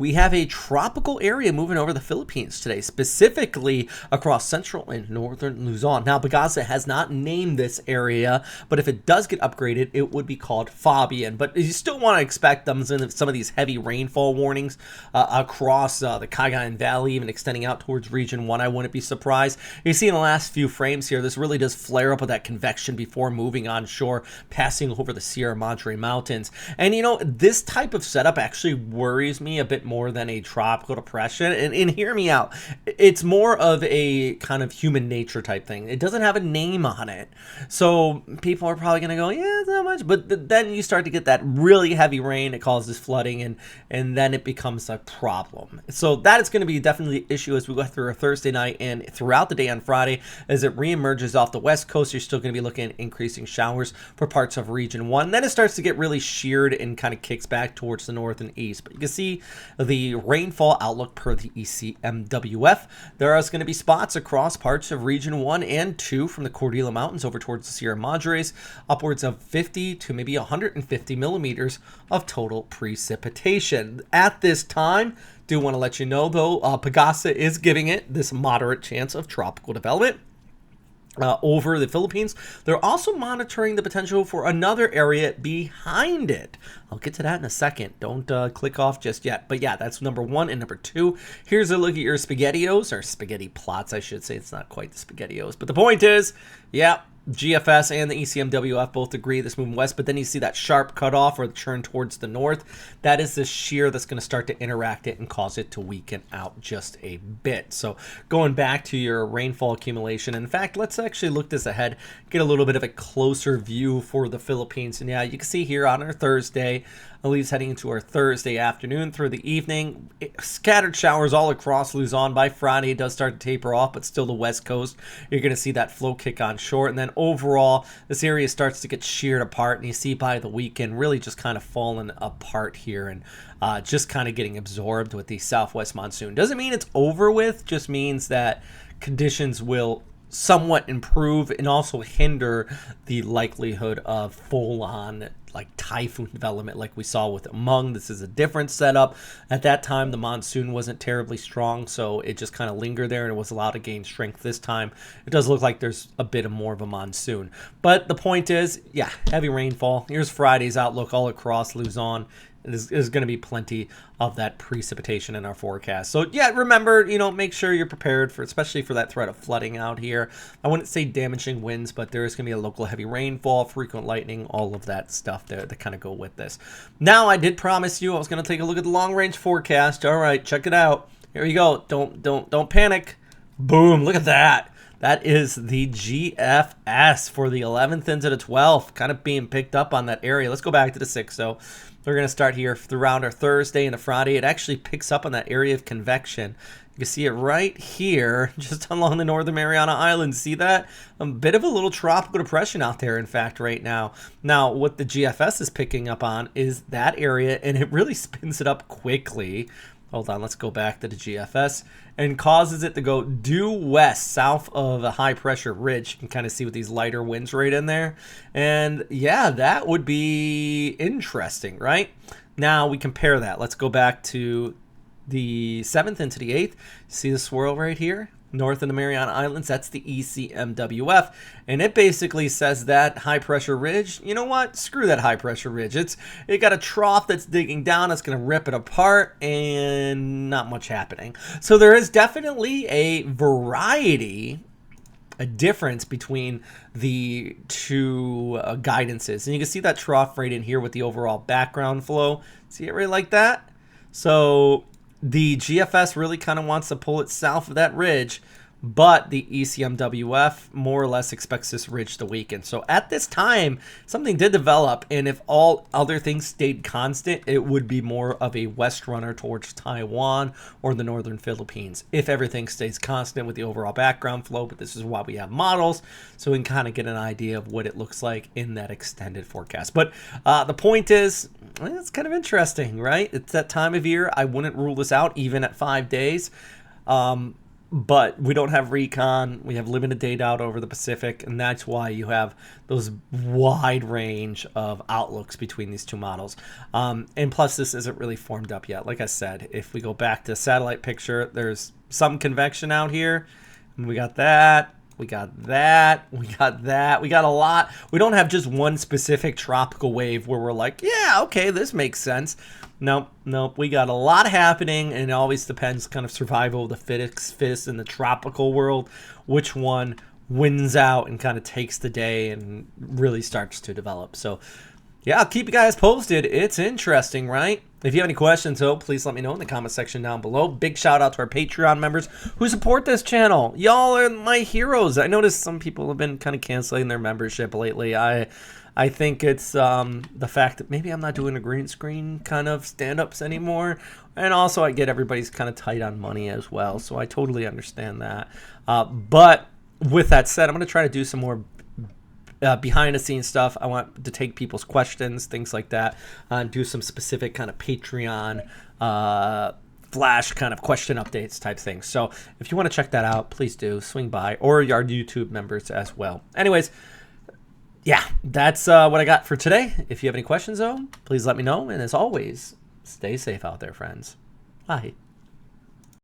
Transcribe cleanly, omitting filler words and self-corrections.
we have a tropical area moving over the Philippines today, specifically across central and northern Luzon. Now, Pagasa has not named this area, but if it does get upgraded, it would be called Fabian. But you still want to expect some of these heavy rainfall warnings across the Cagayan Valley, even extending out towards Region 1. I wouldn't be surprised. You see in the last few frames here, this really does flare up with that convection before moving onshore, passing over the Sierra Madre Mountains. And, you know, this type of setup actually worries me a bit more than a tropical depression. And hear me out. It's more of a kind of human nature type thing. It doesn't have a name on it. So people are probably going to go, yeah, it's not much. But then you start to get that really heavy rain. It causes flooding, and then it becomes a problem. So that is going to be definitely the issue as we go through our Thursday night and throughout the day on Friday. As it reemerges off the west coast, you're still going to be looking at increasing showers for parts of Region 1. Then it starts to get really sheared and kind of kicks back towards the north and east. But you can see the rainfall outlook per the ECMWF. There is going to be spots across parts of Region 1 and 2 from the Cordillera Mountains over towards the Sierra Madres, upwards of 50 to maybe 150 millimeters of total precipitation. At this time, do want to let you know, though, Pagasa is giving it this moderate chance of tropical development over the Philippines. They're also monitoring the potential for another area behind it. I'll get to that in a second. Don't click off just yet. But yeah, that's number 1 and number 2. Here's a look at your SpaghettiOs, or spaghetti plots, I should say. It's not quite the SpaghettiOs. But the point is, yeah, GFS and the ECMWF both agree this moving west, but then you see that sharp cutoff or the churn towards the north. That is the shear that's going to start to interact it and cause it to weaken out just a bit. So going back to your rainfall accumulation, in fact, let's actually look this ahead, get a little bit of a closer view for the Philippines. And yeah, you can see here on our Thursday, at least heading into our Thursday afternoon through the evening, scattered showers all across Luzon. By Friday, it does start to taper off, but still the west coast, you're going to see that flow kick on short. And then overall, this area starts to get sheared apart, and you see by the weekend really just kind of falling apart here and just kind of getting absorbed with the southwest monsoon. Doesn't mean it's over with, just means that conditions will somewhat improve and also hinder the likelihood of full-on like typhoon development like we saw with Among. This is a different setup. At that time, the monsoon wasn't terribly strong, so it just kind of lingered there and it was allowed to gain strength this time. It does look like there's a bit of more of a monsoon. But the point is, yeah, heavy rainfall. Here's Friday's outlook all across Luzon. There's going to be plenty of that precipitation in our forecast. So yeah, remember, you know, make sure you're prepared for, especially for that threat of flooding out here. I wouldn't say damaging winds, but there is going to be a local heavy rainfall, frequent lightning, all of that stuff there that kind of go with this. Now, I did promise you I was going to take a look at the long range forecast. All right, check it out. Here you go. Don't panic. Boom, look at that. That is the GFS for the 11th into the 12th, kind of being picked up on that area. Let's go back to the 6th. So we're going to start here throughout our Thursday and the Friday. It actually picks up on that area of convection. You can see it right here, just along the northern Mariana Islands. See that? A bit of a little tropical depression out there, in fact, right now. Now, what the GFS is picking up on is that area, and it really spins it up quickly. Hold on, let's go back to the GFS, and causes it to go due west, south of a high-pressure ridge. You can kind of see with these lighter winds right in there. And yeah, that would be interesting, right? Now, we compare that. Let's go back to the 7th into the 8th. See the swirl right here? North of the Mariana Islands, that's the ECMWF, and it basically says that high pressure ridge, you know what, screw that high pressure ridge. It got a trough that's digging down, it's going to rip it apart, and not much happening. So there is definitely a variety, a difference between the two guidances, and you can see that trough right in here with the overall background flow. See it right like that? So the GFS really kind of wants to pull it south of that ridge, but the ECMWF more or less expects this ridge to weaken. So at this time, something did develop, and if all other things stayed constant, it would be more of a west runner towards Taiwan or the northern Philippines, if everything stays constant with the overall background flow. But this is why we have models, so we can kind of get an idea of what it looks like in that extended forecast. But the point is, it's kind of interesting, right? It's that time of year. I wouldn't rule this out even at 5 days. but we don't have recon. We have limited data out over the Pacific, and that's why you have those wide range of outlooks between these two models. And plus, this isn't really formed up yet. Like I said, if we go back to satellite picture, there's some convection out here, and we got that. We got that. We got that. We got a lot. We don't have just one specific tropical wave where we're like, yeah, okay, this makes sense. Nope. We got a lot happening, and it always depends kind of survival of the fittest in the tropical world, which one wins out and kind of takes the day and really starts to develop. So, yeah, I'll keep you guys posted. It's interesting, right? If you have any questions, though, please let me know in the comment section down below. Big shout out to our Patreon members who support this channel. Y'all are my heroes. I noticed some people have been kind of canceling their membership lately. I think it's the fact that maybe I'm not doing a green screen kind of stand-ups anymore. And also I get everybody's kind of tight on money as well. So I totally understand that. But with that said, I'm going to try to do some more behind the scenes stuff. I want to take people's questions, things like that, and do some specific kind of Patreon flash kind of question updates type things. So if you want to check that out, please do swing by, or our YouTube members as well. Anyways, yeah, that's what I got for today. If you have any questions, though, please let me know. And as always, stay safe out there, friends. Bye.